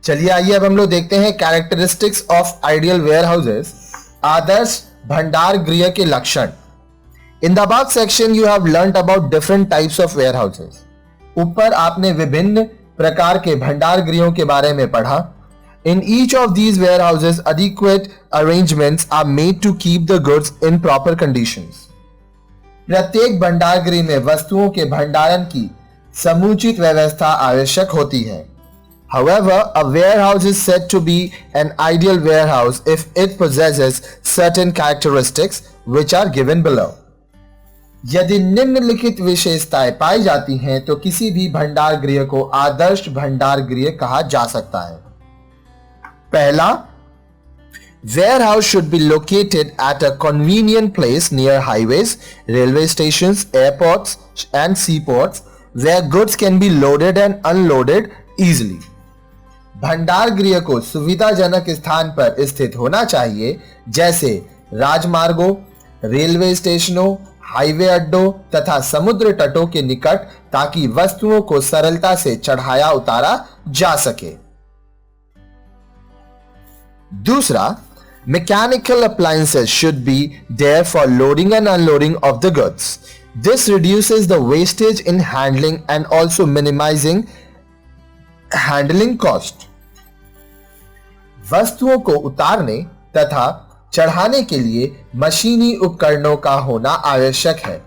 चलिए आइए अब हम लोग देखते हैं characteristics of ideal warehouses, आदर्श भंडार गृह के लक्षण। In the above section you have learned about different types of warehouses. ऊपर आपने विभिन्न प्रकार के भंडार गृहों के बारे में पढ़ा। In each of these warehouses, adequate arrangements are made to keep the goods in proper conditions. प्रत्येक भंडार गृह में वस्तुओं के भंडारण की समुचित व्यवस्था आवश्यक होती है। However, a warehouse is said to be an ideal warehouse if it possesses certain characteristics which are given below. यदि निम्नलिखित विशेषताएं पाई जाती हैं तो किसी भी भंडार गृह को आदर्श भंडार गृह कहा जा सकता है। पहला, warehouse should be located at a convenient place near highways, railway stations, airports and seaports where goods can be loaded and unloaded easily. भंडार गृह को सुविधाजनक स्थान पर स्थित होना चाहिए, जैसे राजमार्गों, रेलवे स्टेशनों, हाईवे अड्डों तथा समुद्र तटों के निकट, ताकि वस्तुओं को सरलता से चढ़ाया उतारा जा सके। दूसरा, mechanical appliances should be there for loading and unloading of the goods. This reduces the wastage in handling and also minimizing handling cost. वस्तुओं को उतारने तथा चढ़ाने के लिए मशीनी उपकरणों का होना आवश्यक है।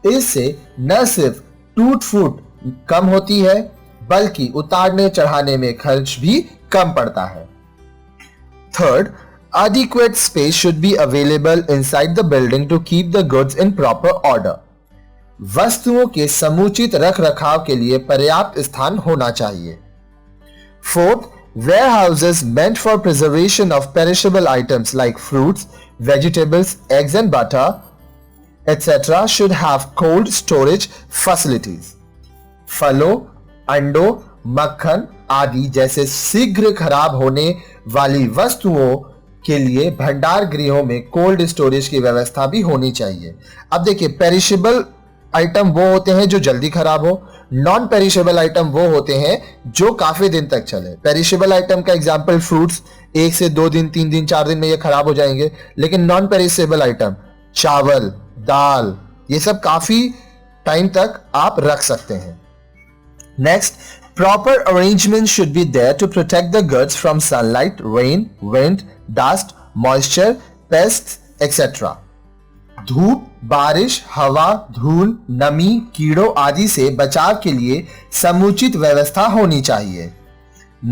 इससे न सिर्फ टूट फूट कम होती है, बल्कि उतारने चढ़ाने में खर्च भी कम पड़ता है। Third, adequate space should be available inside the building to keep the goods in proper order. वस्तुओं के समुचित रख रखाव के लिए पर्याप्त स्थान होना चाहिए। Fourth, warehouses meant for preservation of perishable items like fruits, vegetables, eggs and butter, etc. should have cold storage facilities. फलों, अंडों, मक्खन आदि जैसे शीघ्र खराब होने वाली वस्तुओं के लिए भंडार गृहों में कोल्ड स्टोरेज की व्यवस्था भी होनी चाहिए। अब देखिए, पेरिशेबल आइटम वो होते हैं जो जल्दी खराब हो, नॉन पेरिशेबल आइटम वो होते हैं जो काफी दिन तक चले। पेरिशेबल आइटम का एग्जांपल फ्रूट्स 1 से 2 दिन, 3 दिन, 4 दिन में ये खराब हो जाएंगे, लेकिन नॉन पेरिशेबल आइटम चावल, दाल, ये सब काफी टाइम तक आप रख सकते हैं। Next, proper arrangements should be there to protect the goods from sunlight, rain, wind, dust, moisture, pests, etc. धूप, बारिश, हवा, धूल, नमी, कीड़ों आदि से बचाव के लिए समुचित व्यवस्था होनी चाहिए।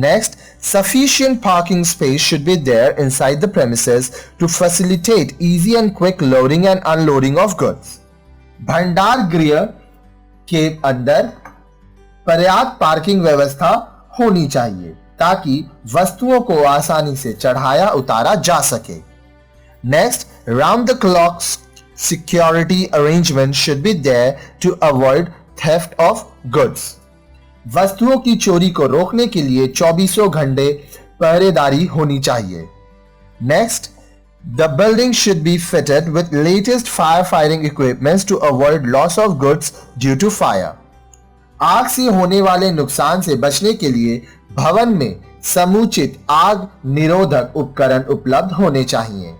Next, sufficient parking space should be there inside the premises to facilitate easy and quick loading and unloading of goods. भंडार गृह के अंदर पर्याप्त पार्किंग व्यवस्था होनी चाहिए ताकि वस्तुओं को आसानी से चढ़ाया उतारा जा सके। Next, round the clock security arrangement should be there to avoid theft of goods. वस्तुओं की चोरी को रोकने के लिए 24 घंटे पहरेदारी होनी चाहिए। Next, the building should be fitted with latest fire fighting equipments to avoid loss of goods due to fire. आग से होने वाले नुकसान से बचने के लिए भवन में समुचित आग निरोधक उपकरण उपलब्ध होने चाहिए।